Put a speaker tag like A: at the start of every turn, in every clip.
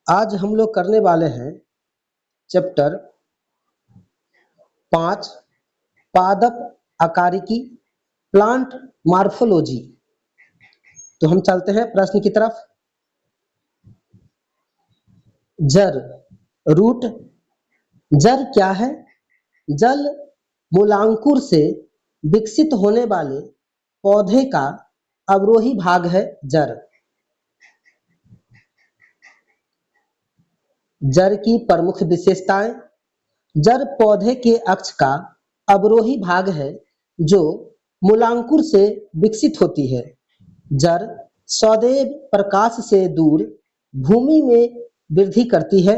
A: आज हम लोग करने वाले हैं चैप्टर 5 पादप आकारिकी प्लांट मॉर्फोलॉजी। तो हम चलते हैं प्रश्न की तरफ। जड़ रूट। जड़ क्या है? जल मूलांकुर से विकसित होने वाले पौधे का अवरोही भाग है जड़। जड़ की प्रमुख विशेषताएं। जड़ पौधे के अक्ष का अवरोही भाग है जो मूलांकुर से विकसित होती है। जड़ सदैव प्रकाश से दूर भूमि में वृद्धि करती है।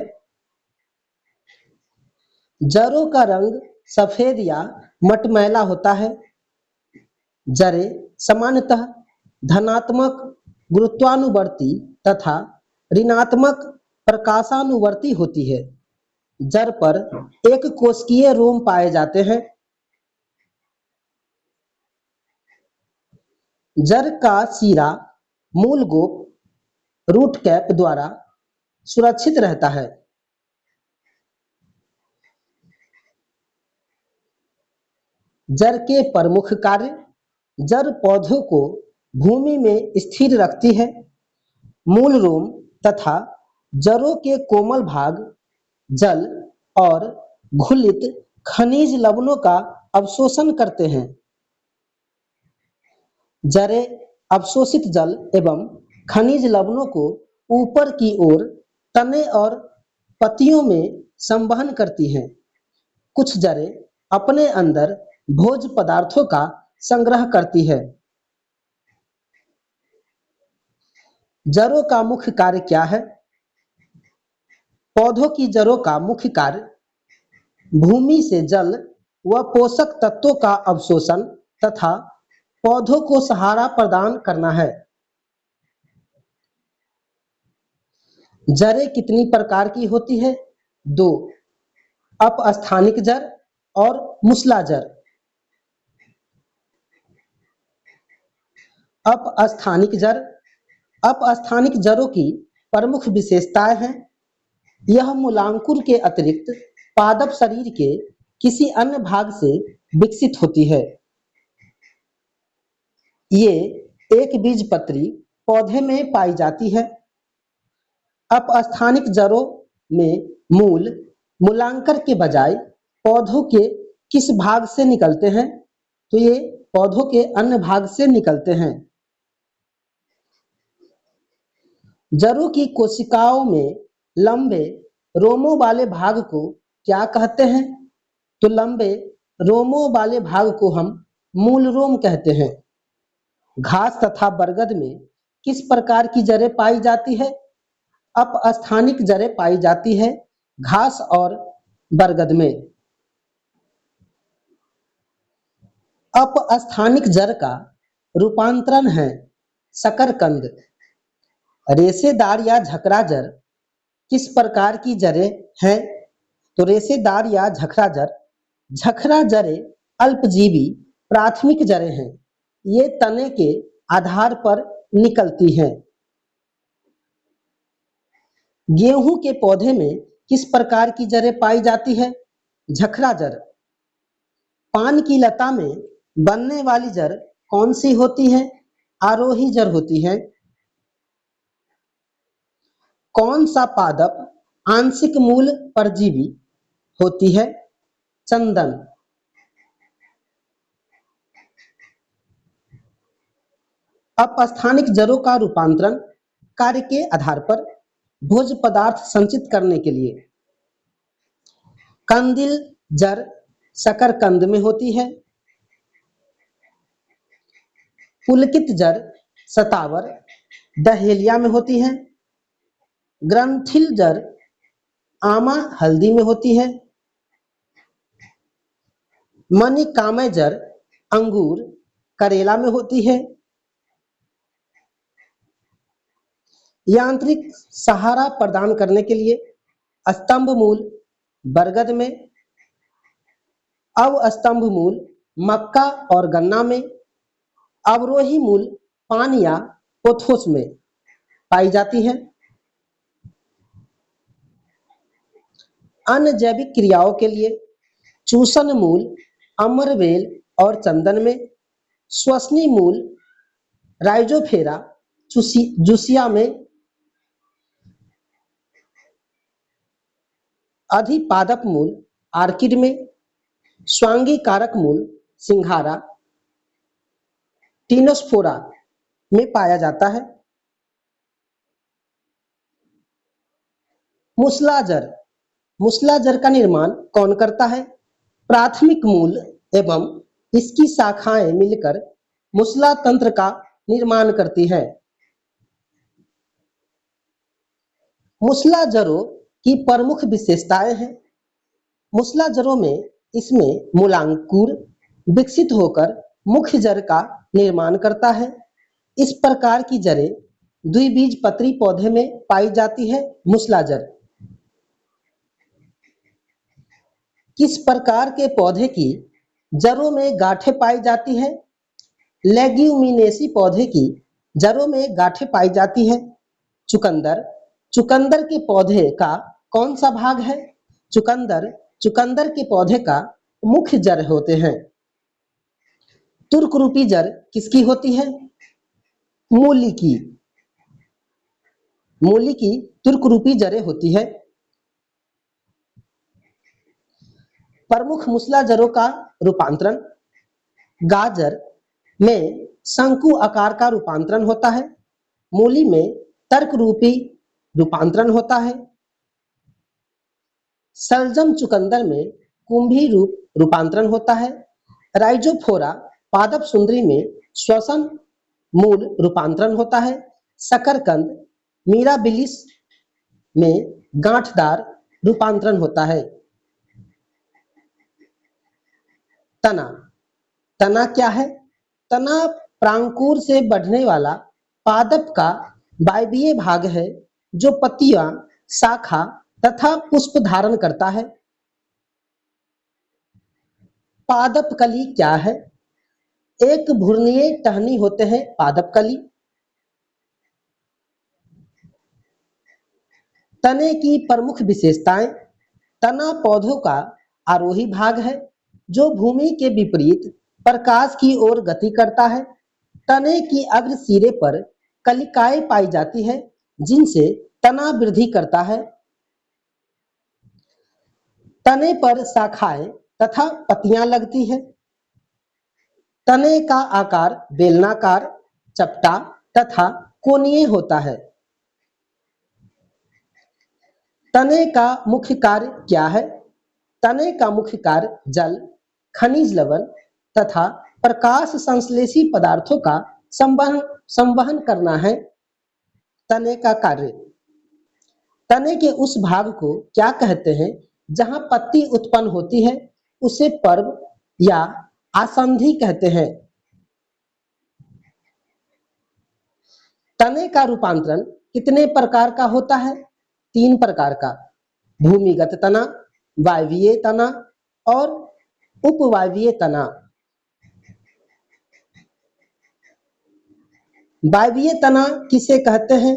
A: जड़ों का रंग सफेद या मटमैला होता है। जड़ें सामान्यतः धनात्मक गुरुत्वानुवर्ती तथा ऋणात्मक प्रकाशानुवर्ती होती है। जड़ पर एक कोशिकीय रोम पाए जाते हैं। जड़ का सिरा मूल गोप रूट कैप द्वारा सुरक्षित रहता है। जड़ के प्रमुख कार्य। जड़ पौधों को भूमि में स्थिर रखती है। मूल रोम तथा जड़ों के कोमल भाग जल और घुलित खनिज लवणों का अवशोषण करते हैं। जड़ें अवशोषित जल एवं खनिज लवणों को ऊपर की ओर तने और पत्तियों में संवहन करती हैं। कुछ जड़ें अपने अंदर भोज्य पदार्थों का संग्रह करती है। जड़ों का मुख्य कार्य क्या है? पौधों की जड़ों का मुख्य कार्य भूमि से जल व पोषक तत्वों का अवशोषण तथा पौधों को सहारा प्रदान करना है। जड़ें कितनी प्रकार की होती है? 2, अपस्थानिक जड़ और मूसला जड़। अपस्थानिक जड़। अपस्थानिक जड़ों की प्रमुख विशेषताएं हैं। यह मूलांकुर के अतिरिक्त पादप शरीर के किसी अन्य भाग से विकसित होती है। ये एक बीजपत्री पौधे में पाई जाती है। अपस्थानिक जड़ों में मूल मूलांकर के बजाय पौधों के किस भाग से निकलते हैं? तो ये पौधों के अन्य भाग से निकलते हैं। जड़ों की कोशिकाओं में लंबे रोमों वाले भाग को क्या कहते हैं? तो लंबे रोमों वाले भाग को हम मूल रोम कहते हैं। घास तथा बरगद में किस प्रकार की जड़ें पाई जाती है? अपस्थानिक जड़ें पाई जाती है घास और बरगद में। अपस्थानिक जड़ का रूपांतरण है शकरकंद। रेशेदार या झकरा जड़ किस प्रकार की जड़ें हैं? तो रेशेदार या झकरा जड़। झकरा जड़ें अल्पजीवी प्राथमिक जड़ें हैं। ये तने के आधार पर निकलती हैं। गेहूं के पौधे में किस प्रकार की जड़ें पाई जाती है? झकरा जड़। पान की लता में बनने वाली जड़ कौन सी होती है? आरोही जड़ होती है। कौन सा पादप आंशिक मूल परजीवी होती है? चंदन। अपस्थानिक जड़ों का रूपांतरण कार्य के आधार पर भोज्य पदार्थ संचित करने के लिए। कंदिल जड़ शकरकंद में होती है। पुलकित जड़ शतावर डहेलिया में होती है। ग्रंथिल जड़ आमा हल्दी में होती है। मणिकामय जड़ अंगूर करेला में होती है। यांत्रिक सहारा प्रदान करने के लिए स्तंभ मूल बरगद में, अवस्तंभ मूल मक्का और गन्ना में, अवरोही मूल पान या पोथोस में पाई जाती है। अन्य जैविक क्रियाओं के लिए चूषण मूल अमरवेल और चंदन में, श्वसनी मूल राइजोफेरा जूसिया में, अधिपादप मूल आर्किड में, स्वांगी कारक मूल सिंघारा टीनोस्फोरा में पाया जाता है। मूसलाजर, मूसलाजर का निर्माण कौन करता है? प्राथमिक मूल एवं इसकी शाखाएं मिलकर मूसला तंत्र का निर्माण करती हैं। मूसलाजरों की प्रमुख विशेषताएं हैं। मूसलाजरों में इसमें मूलांकुर विकसित होकर मुख्य जड़ का निर्माण करता है। इस प्रकार की जड़ें द्विबीजपत्री पौधे में पाई जाती है। मूसलाजर किस प्रकार के पौधे की जड़ों में गांठें पाई जाती है? लेग्यूमिनेसी पौधे की जड़ों में गांठें पाई जाती है। चुकंदर, चुकंदर के पौधे का कौन सा भाग है? चुकंदर, चुकंदर के पौधे का मुख्य जड़ होते हैं। तुर्क रूपी जड़ किसकी होती है? मूली की, मूली की तुर्क रूपी जड़ें होती है। प्रमुख मूसलाजरों का रूपांतरण, गाजर में शंकु आकार का रूपांतरण होता है। मूली में तर्क रूपी रूपांतरण होता है। शलजम चुकंदर में कुंभी रूप रूपांतरण होता है। राइजोफोरा पादप सुंदरी में श्वसन मूल रूपांतरण होता है। शकरकंद मिराबिलिस में गांठदार रूपांतरण होता है। तना, तना क्या है? तना प्रांकुर से बढ़ने वाला पादप का वायवीय भाग है जो पत्तियां, शाखा तथा पुष्प धारण करता है। पादप कली क्या है? एक घूर्णीय टहनी होते हैं पादप कली। तने की प्रमुख विशेषताएं, तना पौधों का आरोही भाग है जो भूमि के विपरीत प्रकाश की ओर गति करता है। तने की अग्र सिरे पर कलिकाएं पाई जाती है जिनसे तना वृद्धि करता है। तने पर शाखाएं तथा पत्तियां लगती है। तने का आकार बेलनाकार, चपटा तथा कोणीय होता है। तने का मुख्य कार्य क्या है? तने का मुख्य कार्य जल, खनिज लवण तथा प्रकाश संश्लेषी पदार्थों का संवहन करना है। तने का कार्य, तने के उस भाग को क्या कहते हैं जहां पत्ती उत्पन्न होती है? उसे पर्व या आसंधि कहते हैं। तने का रूपांतरण कितने प्रकार का होता है? 3 प्रकार का, भूमिगत तना, वायवीय तना और उपवायवीय तना। वायवीय तना किसे कहते हैं?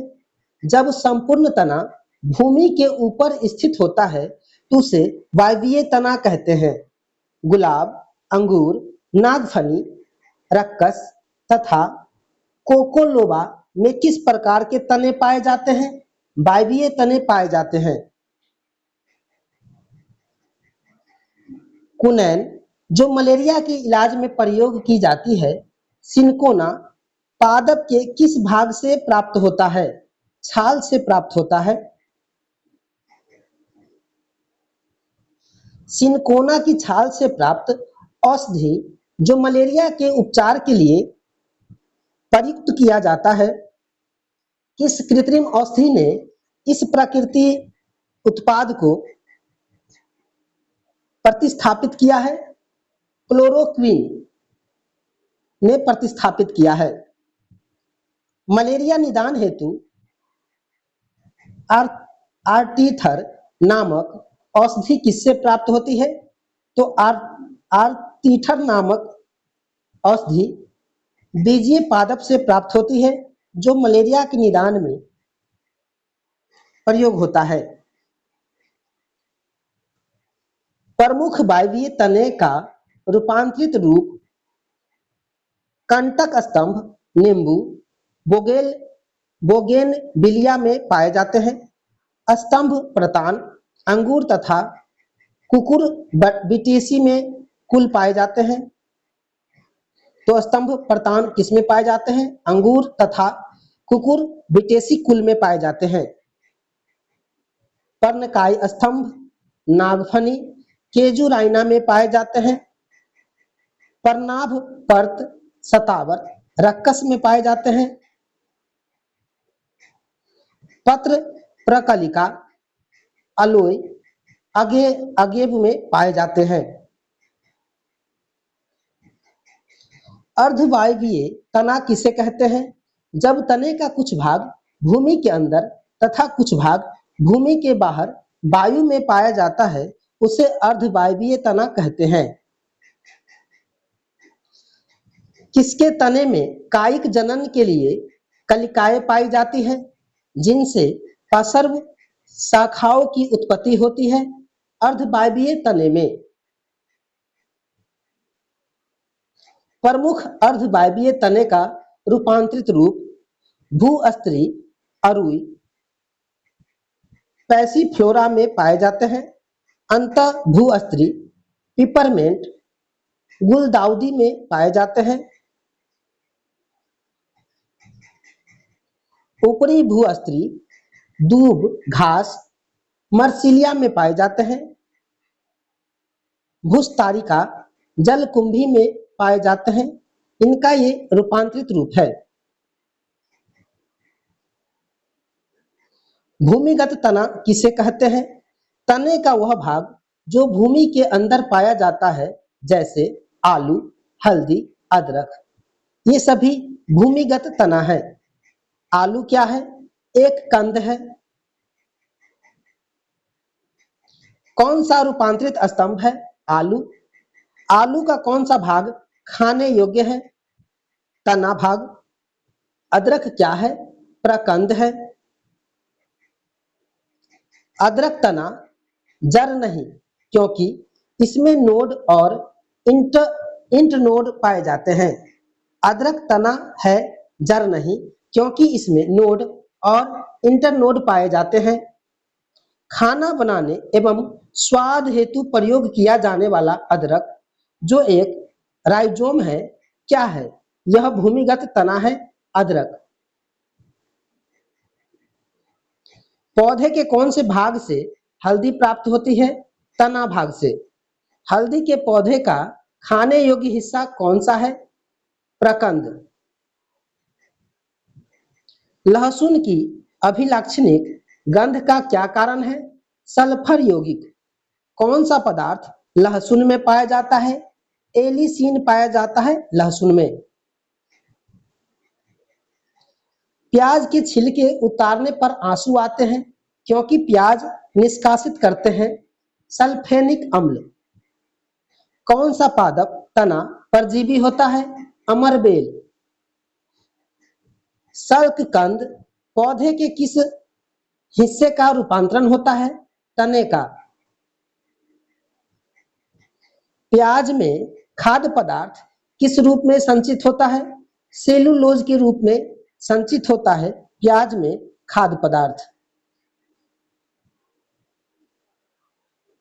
A: जब संपूर्ण तना भूमि के ऊपर स्थित होता है तो उसे वायवीय तना कहते हैं। गुलाब, अंगूर, नागफनी, रक्कस तथा कोकोलोबा में किस प्रकार के तने पाए जाते हैं? वायवीय तने पाए जाते हैं। कुनैन जो मलेरिया के इलाज में प्रयोग की जाती है, सिनकोना पादप के किस भाग से प्राप्त होता है? छाल से प्राप्त होता है। सिनकोना की छाल से प्राप्त औषधि जो मलेरिया के उपचार के लिए प्रयुक्त किया जाता है, किस कृत्रिम औषधि ने इस प्राकृतिक उत्पाद को प्रतिस्थापित किया है? क्लोरोक्विन ने प्रतिस्थापित किया है। मलेरिया निदान हेतु आर्टीथर नामक औषधि किससे प्राप्त होती है? तो आर्टीथर नामक औषधि बीजीय पादप से प्राप्त होती है जो मलेरिया के निदान में प्रयोग होता है। प्रमुख वायवीय तने का रूपांतरित रूप कंटक स्तंभ, नींबू, बोगेनविलिया में पाए जाते हैं। स्तंभ प्रतान, अंगूर तथा कुकुरबिटेसी में कुल पाए जाते हैं। तो स्तंभ प्रतान किसमें पाए जाते हैं? अंगूर तथा कुकुरबिटेसी कुल में पाए जाते हैं। पर्णकाय स्तंभ, नागफनी, केजुराइना में पाए जाते हैं। परनाभ, पर्त, शतावर, रक्कस में पाए जाते हैं। पत्र प्रकलिका, अलोई, अगेव में पाए जाते हैं। अर्धवायवीय तना किसे कहते हैं? जब तने का कुछ भाग भूमि के अंदर तथा कुछ भाग भूमि के बाहर वायु में पाया जाता है, उसे अर्धवायवीय तना कहते हैं। किसके तने में कायिक जनन के लिए कलिकाएं पाई जाती हैं, जिनसे पार्श्व शाखाओं की उत्पत्ति होती है? अर्धवायवीय तने में। प्रमुख अर्धवायवीय तने का रूपांतरित रूप भूस्त्री, अरुई, पैसिफ्लोरा में पाए जाते हैं। अंतः भूस्त्री, पिपरमेंट, गुलदाउदी में पाए जाते हैं। ऊपरी भूस्त्री, दूब, घास, मर्सिलिया में पाए जाते हैं। भूस्तारिका, जलकुंभी में पाए जाते हैं। इनका ये रूपांतरित रूप है। भूमिगत तना किसे कहते हैं? तने का वह भाग जो भूमि के अंदर पाया जाता है, जैसे आलू, हल्दी, अदरक, ये सभी भूमिगत तना है। आलू क्या है? एक कंद है। कौन सा रूपांतरित स्तंभ है? आलू। आलू का कौन सा भाग खाने योग्य है? तना भाग। अदरक क्या है? प्रकंद है। अदरक तना जड़ नहीं, क्योंकि इसमें नोड और इंटरनोड पाए जाते हैं। अदरक तना है, जड़ नहीं, क्योंकि इसमें नोड और इंटरनोड पाए जाते हैं। खाना बनाने एवं स्वाद हेतु प्रयोग किया जाने वाला अदरक, जो एक राइजोम है, क्या है? यह भूमिगत तना है। अदरक पौधे के कौन से भाग से हल्दी प्राप्त होती है? तना भाग से। हल्दी के पौधे का खाने योग्य हिस्सा कौन सा है? प्रकंद। लहसुन की अभिलाक्षणिक गंध का क्या कारण है? सल्फर यौगिक। कौन सा पदार्थ लहसुन में पाया जाता है? एलिसीन पाया जाता है लहसुन में। प्याज के छिलके उतारने पर आंसू आते हैं, क्योंकि प्याज निष्कासित करते हैं सल्फेनिक अम्ल। कौन सा पादप तना परजीवी होता है? अमरबेल। शल्ककंद पौधे के किस हिस्से का रूपांतरण होता है? तने का। प्याज में खाद्य पदार्थ किस रूप में संचित होता है? सेलुलोज के रूप में संचित होता है प्याज में खाद्य पदार्थ।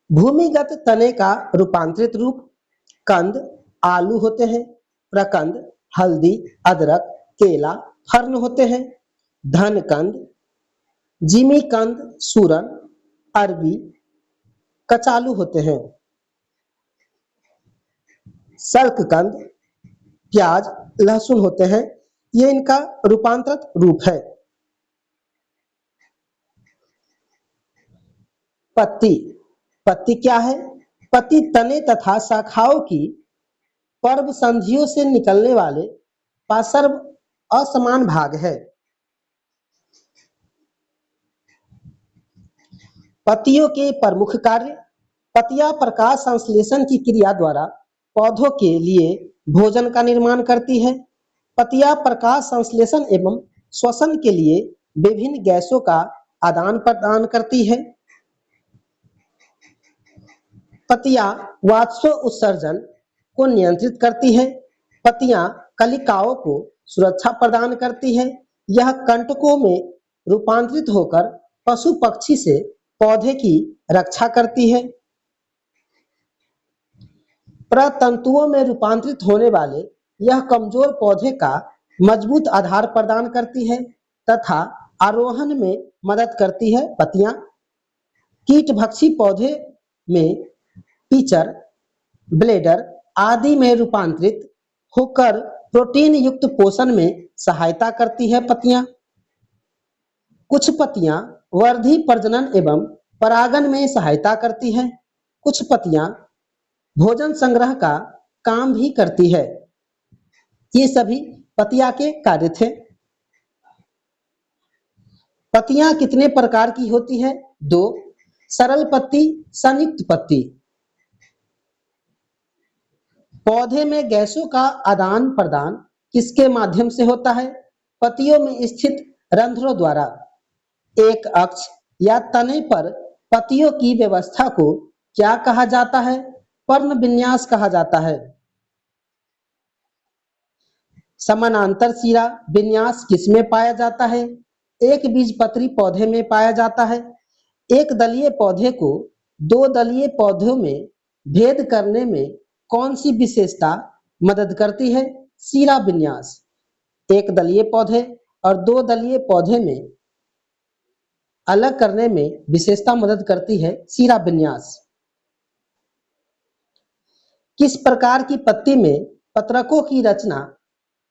A: भूमिगत तने का रूपांतरित रूप कंद, आलू होते हैं। प्रकंद, हल्दी, अदरक, केला, फर्न होते हैं। धनकंद, जिमीकंद, सूरन, अरबी, कचालू होते हैं। शल्ककंद, प्याज, लहसुन होते हैं। ये इनका रूपांतरित रूप है। पत्ती। पत्ती क्या है? पत्ती तने तथा शाखाओं की पर्व संधियों से निकलने वाले पार्श्व असमान भाग है। पत्तियों के प्रमुख कार्य। पत्तियां प्रकाश संश्लेषण की क्रिया द्वारा पौधों के लिए भोजन का निर्माण करती है। पत्तियां प्रकाश संश्लेषण एवं श्वसन के लिए विभिन्न गैसों का आदान प्रदान करती है। पत्तियां वाष्प उत्सर्जन को नियंत्रित करती है। पत्तियां कलिकाओं को सुरक्षा प्रदान करती है। यह कंटकों में रूपांतरित होकर पशु पक्षी से पौधे की रक्षा करती है। प्रतंतुओं में रूपांतरित होने वाले यह कमजोर पौधे का मजबूत आधार प्रदान करती है तथा आरोहण में मदद करती है। पत्तियां कीटभक्षी पौधे में पिचर, ब्लेडर आदि में रूपांतरित होकर प्रोटीन युक्त पोषण में सहायता करती है। पत्तियां कुछ पत्तियां वर्धी प्रजनन एवं परागण में सहायता करती है। कुछ पत्तियां भोजन संग्रह का काम भी करती है। ये सभी पत्तियां के कार्य थे। पत्तियां कितने प्रकार की होती है? दो, सरल पत्ती, संयुक्त पत्ती। पौधे में गैसों का आदान प्रदान किसके माध्यम से होता है? पत्तियों में स्थित रंध्रों द्वारा। एक अक्ष या तने पर पत्तियों की व्यवस्था को क्या कहा जाता है? पर्ण विन्यास कहा जाता है। समानांतर शिरा विन्यास किसमें पाया जाता है? एक बीजपत्री पौधे में पाया जाता है। एक दलीय पौधे को दो दलीय पौधों में भेद करने में कौन सी विशेषता मदद करती है? शिरा विन्यास। एक दलीय पौधे और दो दलीय पौधे में अलग करने में विशेषता मदद करती है शिरा विन्यास। किस प्रकार की पत्ती में पत्रकों की रचना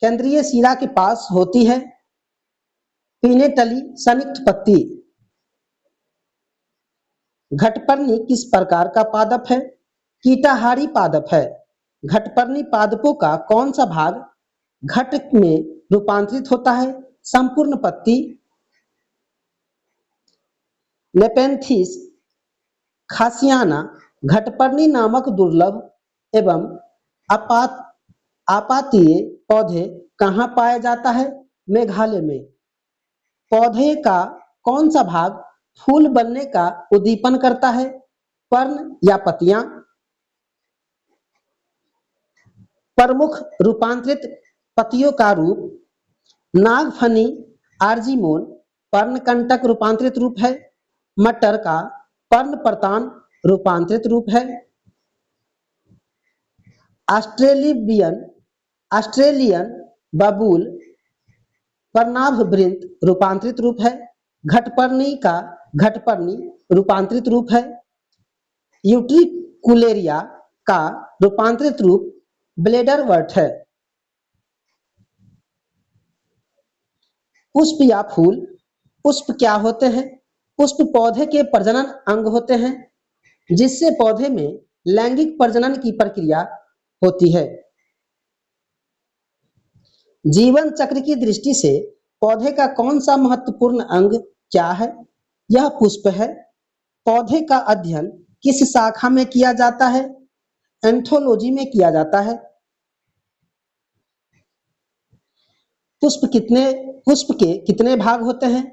A: केंद्रीय शिरा के पास होती है? पिनेटली संयुक्त पत्ती। घटपर्णी किस प्रकार का पादप है? कीटाहारी पादप है। घटपर्णी पादपों का कौन सा भाग घट में रूपांतरित होता है? संपूर्ण पत्ती। नेपेंथिस खासियाना घटपर्णी नामक दुर्लभ एवं आपातीय पौधे कहाँ पाया जाता है? मेघालय में। पौधे का कौन सा भाग फूल बनने का उद्दीपन करता है? पर्ण या पत्तियां। प्रमुख रूपांतरित पत्तियों का रूप नागफनी आर्जिमोन पर्णकंटक रूपांतरित रूप है। मटर का पर्णपर्तान रूपांतरित रूप है। ऑस्ट्रेलियन बबूल पर्णाभवृंत रूपांतरित रूप है। घटपर्णी का घटपर्णी रूपांतरित रूप है। यूट्रिकुलेरिया का रूपांतरित रूप ब्लेडरवर्ट है। पुष्प या फूल। पुष्प क्या होते हैं? पुष्प पौधे के प्रजनन अंग होते हैं जिससे पौधे में लैंगिक प्रजनन की प्रक्रिया होती है। जीवन चक्र की दृष्टि से पौधे का कौन सा महत्वपूर्ण अंग क्या है? यह पुष्प है। पौधे का अध्ययन किस शाखा में किया जाता है? एंथोलॉजी में किया जाता है। पुष्प के कितने भाग होते हैं?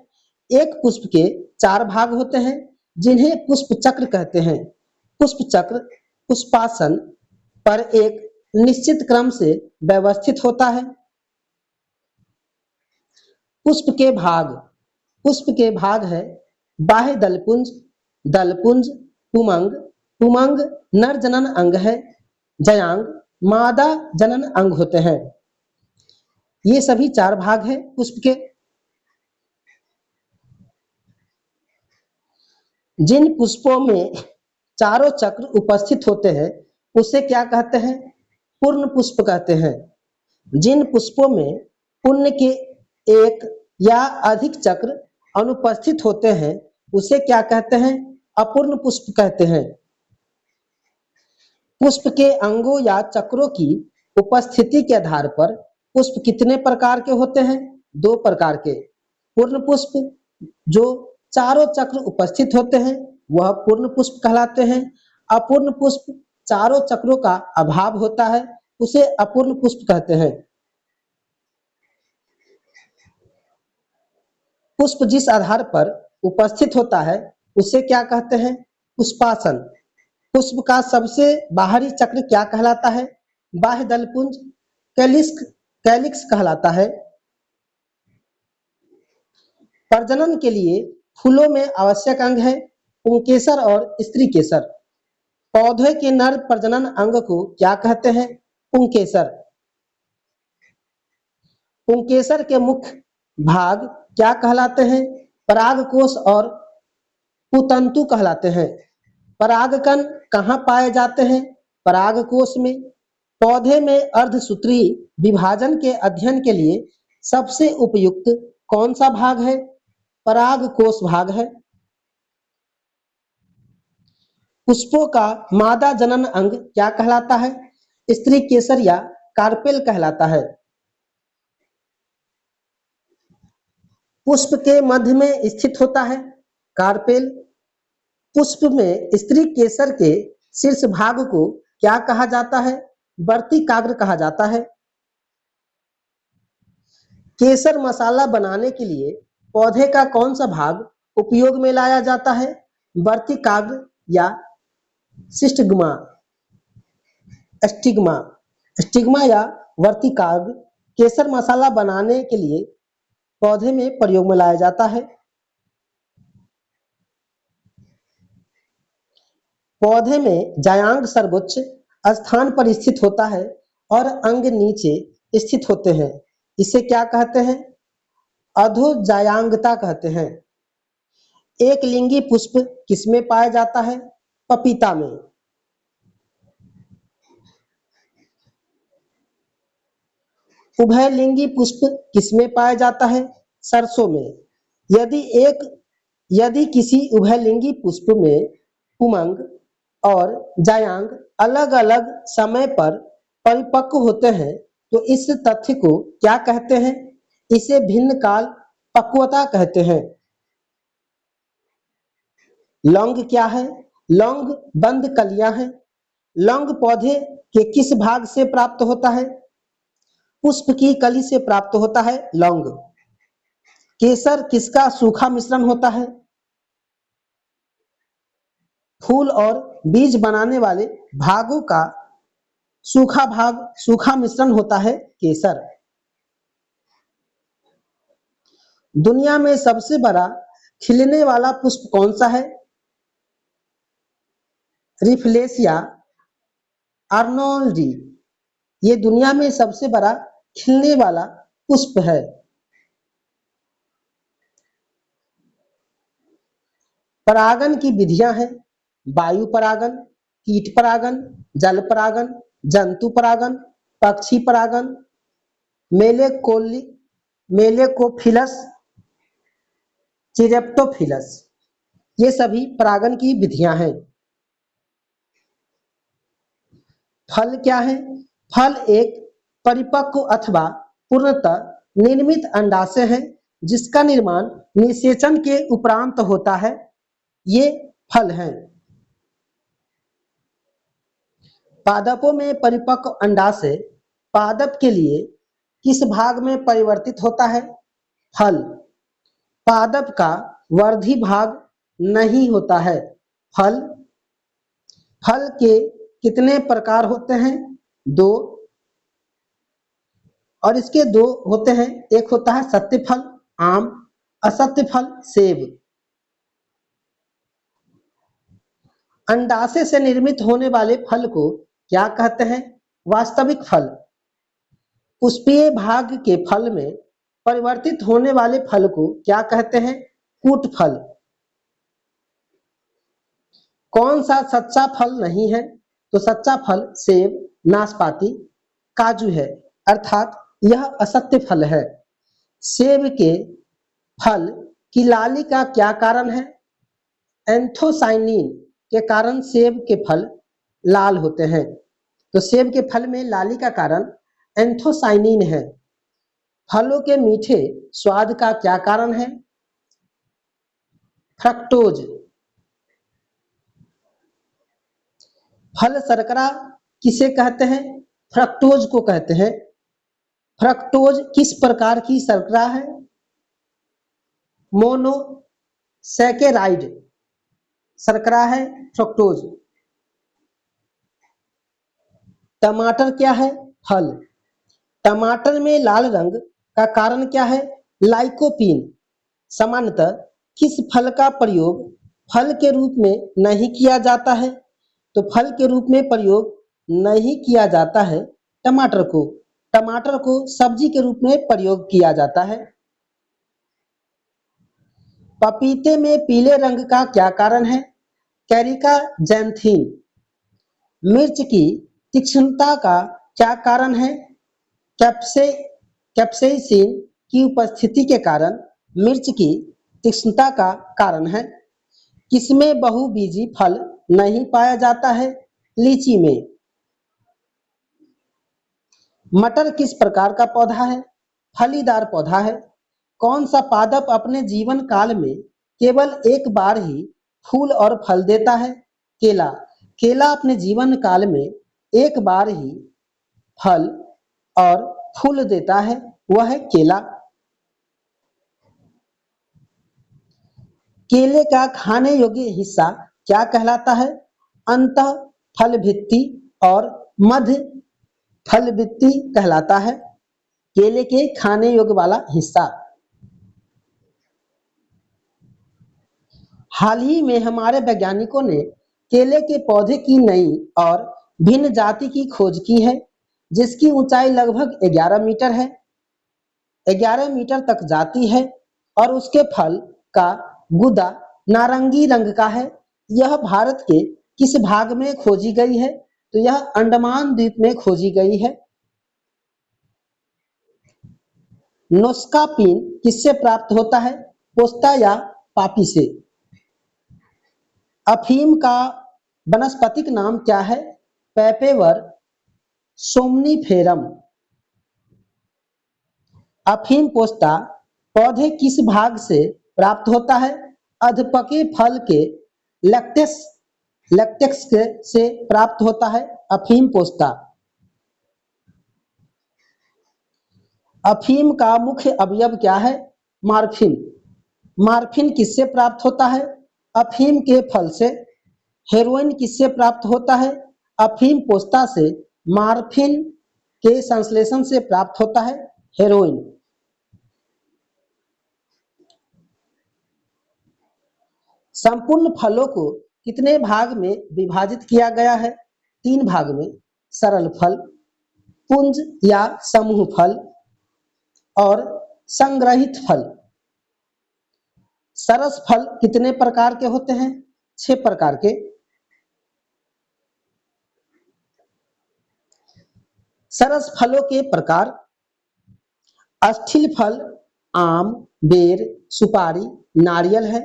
A: एक पुष्प के 4 भाग होते हैं जिन्हें पुष्प चक्र कहते हैं। पुष्प चक्र पुष्पासन पर एक निश्चित क्रम से व्यवस्थित होता है। पुष्प के भाग है बाह्य दलपुंज, दलपुंज, पुमंग। पुमंग नर जनन अंग है। जयांग मादा जनन अंग होते हैं। ये सभी 4 भाग हैं पुष्प के। जिन पुष्पों में चारों चक्र उपस्थित होते हैं उसे क्या कहते हैं? पूर्ण पुष्प कहते हैं। जिन पुष्पों में पुण्य के एक या अधिक चक्र अनुपस्थित होते हैं उसे क्या कहते हैं? अपूर्ण पुष्प कहते हैं। पुष्प के अंगों या चक्रों की उपस्थिति के आधार पर पुष्प कितने प्रकार के होते हैं? 2 प्रकार के। पूर्ण पुष्प जो चारों चक्र उपस्थित होते हैं वह पूर्ण पुष्प कहलाते हैं। अपूर्ण पुष्प चारों चक्रों का अभाव होता है उसे अपूर्ण पुष्प कहते हैं। पुष्प जिस आधार पर उपस्थित होता है उसे क्या कहते हैं? पुष्पासन। पुष्प का सबसे बाहरी चक्र क्या कहलाता है? बाह्य दलपुंज, कैलिक्स कैलिक्स कहलाता है। प्रजनन के लिए फूलों में आवश्यक अंग है पुंकेसर और स्त्री केसर। पौधे के नर प्रजनन अंग को क्या कहते हैं? पुंकेसर। पुंकेसर के मुख्य भाग क्या कहलाते हैं? परागकोश और पुतंतु कहलाते हैं। परागकण कहाँ पाए जाते हैं? परागकोश में। पौधे में अर्धसूत्री विभाजन के अध्ययन के लिए सबसे उपयुक्त कौन सा भाग है? परागकोश भाग है। पुष्पों का मादा जनन अंग क्या कहलाता है? स्त्री केसर या कार्पेल कहलाता है। पुष्प के मध्य में स्थित होता है कार्पेल। पुष्प में स्त्री केसर के शीर्ष भाग को क्या कहा जाता है? वर्तिकाग्र कहा जाता है। केसर मसाला बनाने के लिए पौधे का कौन सा भाग उपयोग में लाया जाता है? वर्तिकाग्र या स्टिग्मा स्टिग्मा स्टिग्मा या वर्तिकाग्र केसर मसाला बनाने के लिए पौधे में प्रयोग में लाया जाता है। पौधे में जायांग सर्वोच्च स्थान पर स्थित होता है और अंग नीचे स्थित होते हैं। इसे क्या कहते हैं? अधोजायांगता कहते हैं। एक लिंगी पुष्प किसमें पाया जाता है? पपीता में। उभयलिंगी पुष्प किसमें पाया जाता है? सरसों में। यदि एक यदि किसी उभयलिंगी पुष्प में पुमंग और जायांग अलग-अलग समय पर परिपक्व होते हैं तो इस तथ्य को क्या कहते हैं? इसे भिन्न काल पक्वता कहते हैं। लौंग क्या है? लौंग बंद कलियां हैं। लौंग पौधे के किस भाग से प्राप्त होता है? पुष्प की कली से प्राप्त होता है लौंग। केसर किसका सूखा मिश्रण होता है? फूल और बीज बनाने वाले भागों का सूखा मिश्रण होता है केसर। दुनिया में सबसे बड़ा खिलने वाला पुष्प कौन सा है? रिफ्लेशिया आर्नोल्डी। ये दुनिया में सबसे बड़ा खिलने वाला पुष्प है। परागन की विधियां हैं वायु परागन, कीट परागन, जल परागन, जंतु परागन, पक्षी परागन, मेलेकोली मेलेकोफिलस, चिरेप्टोफिलस। ये सभी परागन की विधियां हैं। फल क्या है? फल एक परिपक्व अथवा पूर्णतः निर्मित अंडाशय है जिसका निर्माण निषेचन के उपरांत होता है। ये फल हैं। पादपों में परिपक्व अंडाशय पादप के लिए किस भाग में परिवर्तित होता है? फल। पादप का वर्धी भाग नहीं होता है। फल। फल के कितने प्रकार होते हैं? दो। और इसके दो होते हैं, एक होता है सत्य फल आम, असत्य फल सेब। अंडाशय से निर्मित होने वाले फल को क्या कहते हैं? वास्तविक फल। पुष्पीय भाग के फल में परिवर्तित होने वाले फल को क्या कहते हैं? कूट फल। कौन सा सच्चा फल नहीं है? तो सच्चा फल सेब, नाशपाती, काजू है, अर्थात यह असत्य फल है। सेब के फल की लाली का क्या कारण है? एंथोसाइनिन के कारण सेब के फल लाल होते हैं। तो सेब के फल में लाली का कारण एंथोसाइनिन है। फलों के मीठे स्वाद का क्या कारण है? फ्रक्टोज। फल शर्करा किसे कहते हैं? फ्रक्टोज को कहते हैं। फ्रक्टोज किस प्रकार की शर्करा है? मोनोसैकेराइड शर्करा है फ्रक्टोज। टमाटर क्या है? फल। टमाटर में लाल रंग का कारण क्या है? लाइकोपीन। सामान्यतः किस फल का प्रयोग फल के रूप में नहीं किया जाता है? तो फल के रूप में प्रयोग नहीं किया जाता है टमाटर को। टमाटर को सब्जी के रूप में प्रयोग किया जाता है। पपीते में पीले रंग का क्या कारण है? Carica xanthine. मिर्च की तीक्ष्णता का क्या कारण है? कैप्से कैप्सेसिन की उपस्थिति के कारण मिर्च की तीक्ष्णता का कारण है। किसमें बहुबीजी फल नहीं पाया जाता है? लीची में। मटर किस प्रकार का पौधा है? फलीदार पौधा है। कौन सा पादप अपने जीवन काल में केवल एक बार ही फूल और फल देता है? केला। केला अपने जीवन काल में एक बार ही फल और फूल देता है, वह है केला। केले का खाने योग्य हिस्सा क्या कहलाता है? अंतः फल भित्ति और मध्य फल भित्ति कहलाता है केले के खाने योग्य वाला हिस्सा। हाल ही में हमारे वैज्ञानिकों ने केले के पौधे की नई और भिन्न जाति की खोज की है, जिसकी ऊंचाई लगभग 11 मीटर है। 11 मीटर तक जाती है और उसके फल का गुदा नारंगी रंग का है। यह भारत के किस भाग में खोजी गई है? तो यह अंडमान द्वीप में खोजी गई है। नोस्कापीन किससे प्राप्त होता है? पोस्ता या पापी से। अफीम का वनस्पतिक नाम क्या है? पेपेवर सोमनीफेरम। अफीम पोस्ता पौधे किस भाग से प्राप्त होता है? अधपके फल के लैक्टेस लैक्टेक्स से प्राप्त होता है अफीम पोस्ता। अफीम का मुख्य अवयव क्या है? मार्फिन। मार्फिन किससे प्राप्त होता है? अफीम के फल से। हेरोइन किससे प्राप्त होता है? अफीम पोस्ता से। मार्फिन के संश्लेषण से प्राप्त होता है हेरोइन। संपूर्ण फलों को कितने भाग में विभाजित किया गया है? 3 भाग में। सरल फल, पुंज या समूह फल और संग्रहित फल। सरस फल कितने प्रकार के होते हैं? 6 प्रकार के। सरस फलों के प्रकार: अस्थिल फल आम, बेर, सुपारी, नारियल है।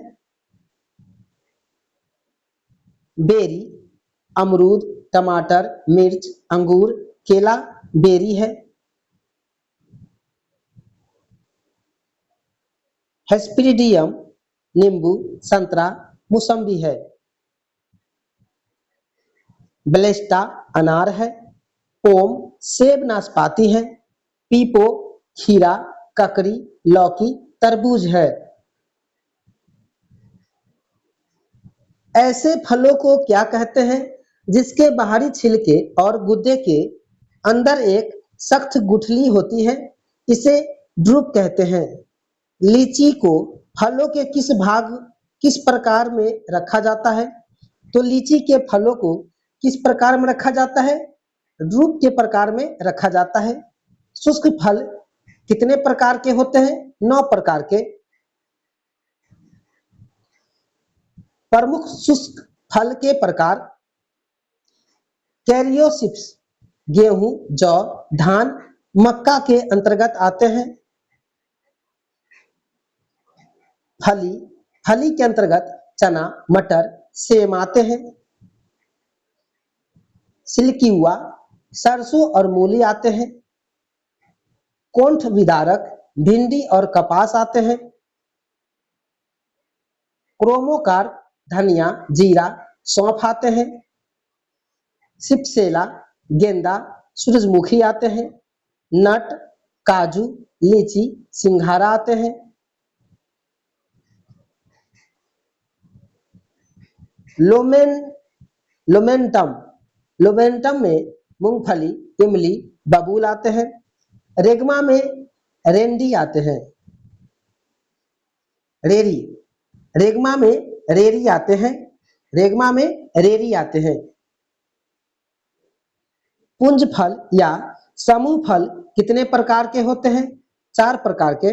A: बेरी अमरूद, टमाटर, मिर्च, अंगूर, केला बेरी है। हेस्पिरिडियम नींबू, संतरा, मौसम्बी है। ब्लेस्टा अनार है। पोम सेब, नाशपाती है। पीपो खीरा, ककड़ी, लौकी, तरबूज है। ऐसे फलों को क्या कहते हैं जिसके बाहरी छिलके और गुद्दे के अंदर एक सख्त गुठली होती है? इसे ड्रूप कहते हैं। लीची को फलों के किस प्रकार में रखा जाता है? तो लीची के फलों को किस प्रकार में रखा जाता है? ड्रूप के प्रकार में रखा जाता है। शुष्क फल कितने प्रकार के होते हैं? 9 प्रकार के। प्रमुख शुष्क फल के प्रकार: कैरियोसिप्स गेहूं, जौ, धान, मक्का के अंतर्गत आते हैं। फली फली के अंतर्गत चना, मटर, सेम आते हैं। सिल्किवा सरसों और मूली आते हैं। कोंठ विदारक भिंडी और कपास आते हैं। क्रोमोकार धनिया, जीरा, सौंफ आते हैं। सिपसेला गेंदा, सूरजमुखी आते हैं। नट काजू, लीची, सिंघाड़ा आते हैं। लोमेन लोमेंटम लोमेंटम में मूंगफली, इमली, बबूल आते हैं। रेगमा में रेंडी आते हैं, रेरी। रेगमा में रेरी आते हैं, रेगमा में रेरी आते हैं। पुंज फल या समूह फल कितने प्रकार के होते हैं? 4 प्रकार के।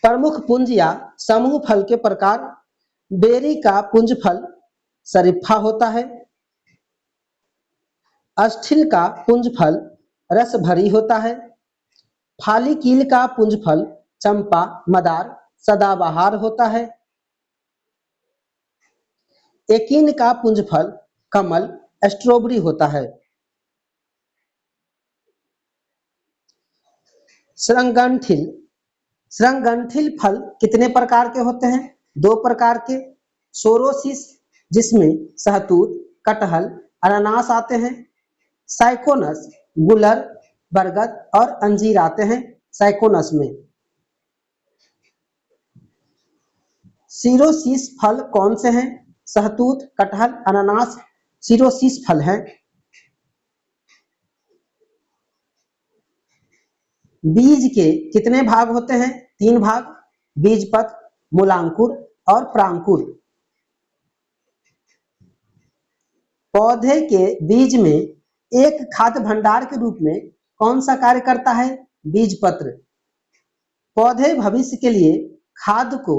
A: प्रमुख पुंज या समूह फल के प्रकार: बेरी का पुंज फल शरीफा होता है। अस्थिल का पुंज फल रस भरी होता है। फालिकील का पुंज फल चंपा, मदार, सदाबहार होता है। एकिन का पुंज फल कमल, स्ट्रॉबेरी होता है। श्रृंगंठिल श्रृंगंठिल फल कितने प्रकार के होते हैं? 2 प्रकार के। सोरोसिस, जिसमें सहतूत, कटहल, अनानास आते हैं। साइकोनस, गुलर, बरगद और अंजीर आते हैं साइकोनस में। सीरोसिस फल कौन से हैं? सहतूत, कटहल, अनानास सीरोसिस फल हैं। बीज के कितने भाग होते हैं? 3 भाग: बीजपत्र, मूलांकुर और प्रांकुर। पौधे के बीज में एक खाद्य भंडार के रूप में कौन सा कार्य करता है? बीजपत्र। पौधे भविष्य के लिए खाद्य को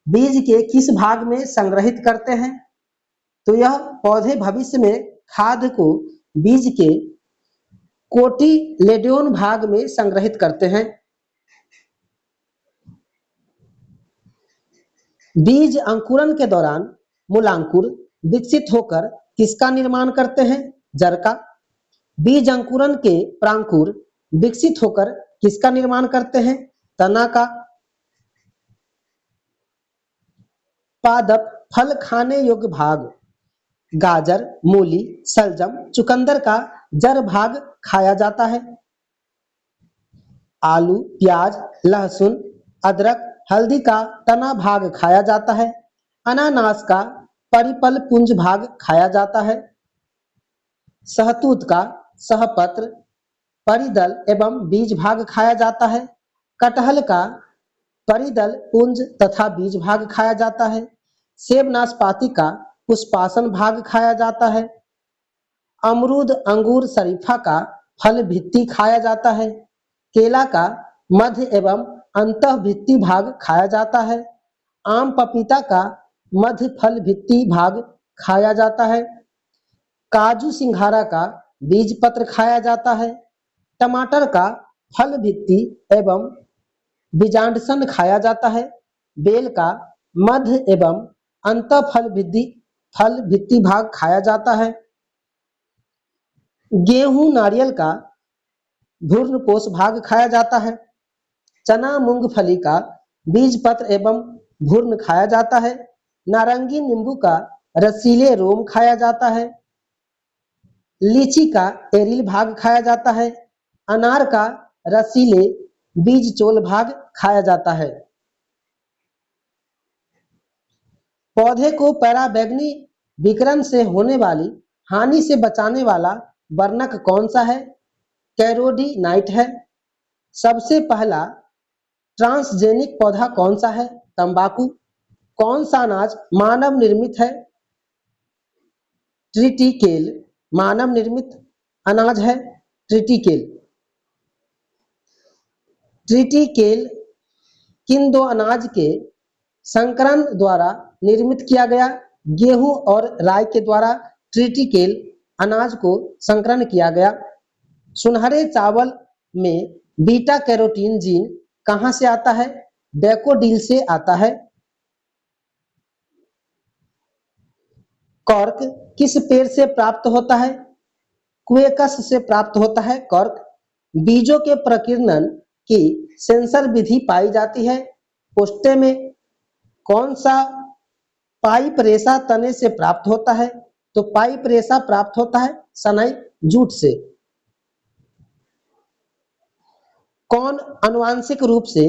A: बीज के किस भाग में संग्रहित करते हैं? तो यह पौधे भविष्य में खाद्य को बीज के कोटिलेडोन भाग में संग्रहित करते हैं। बीज अंकुरण के दौरान मूलांकुर विकसित होकर किसका निर्माण करते हैं? जड़ का। बीज अंकुरण के प्रांकुर विकसित होकर किसका निर्माण करते हैं? तना का। पादप फल खाने योग्य भाग: गाजर, मूली, शलजम, चुकंदर का जड़ भाग खाया जाता है। आलू, प्याज, लहसुन, अदरक, हल्दी का तना भाग खाया जाता है। अनानास का परिपल पुंज भाग खाया जाता है। सहतूत का सहपत्र, परिदल एवं बीज भाग खाया जाता है। कटहल का परिदल, पुंज तथा बीज भाग खाया जाता है। सेब, नाशपाती का पुष्पासन भाग खाया जाता है। अमरूद, अंगूर, शरीफा का फल भित्ति खाया जाता है। केला का मध्य एवं अंतः भित्ति भाग खाया जाता है। आम, पपीता का मध्य फल भित्ति भाग खाया जाता है। काजू, सिंघाड़ा का बीज पत्र खाया जाता है। टमाटर का फल भित्ति एवं बीजांडसन खाया जाता है। बेल का मध्य एवं अंतः फल भित्ति भाग खाया जाता है। गेहूं, नारियल का भ्रूणपोष भाग खाया जाता है। चना, मूंगफली का बीज पत्र एवं भ्रूण खाया जाता है। नारंगी, नींबू का रसीले रोम खाया जाता है। लीची का एरिल भाग खाया जाता है। अनार का रसीले बीज चोल भाग खाया जाता है। पौधे को पराबैंगनी विकिरण से होने वाली हानि से बचाने वाला वर्णक कौन सा है? कैरोडीनाइट है। सबसे पहला ट्रांसजेनिक पौधा कौन सा है? तंबाकू। कौन सा अनाज मानव निर्मित है? ट्रिटिकेल मानव निर्मित अनाज है। ट्रिटिकेल। ट्रिटिकेल किन 2 अनाज के संकरण द्वारा निर्मित किया गया? गेहूं और राई के द्वारा ट्रिटिकेल अनाज को संकरण किया गया। सुनहरे चावल में बीटा कैरोटीन जीन कहां से आता है? डैकोडील से आता है। कॉर्क किस पेड़ से प्राप्त होता है? क्वेकस से प्राप्त होता है कॉर्क। बीजों के प्रकीर्णन की सेंसर विधि पाई जाती है। पोस्टे में कौन सा पाइप रेशा तने से प्राप्त होता है? तो पाइप रेशा प्राप्त होता है सनई जूट से। कौन आनुवांशिक रूप से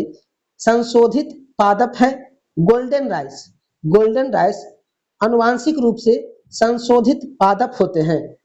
A: संशोधित पादप है? Golden rice. गोल्डन राइस आनुवांशिक रूप से संशोधित पादप होते हैं।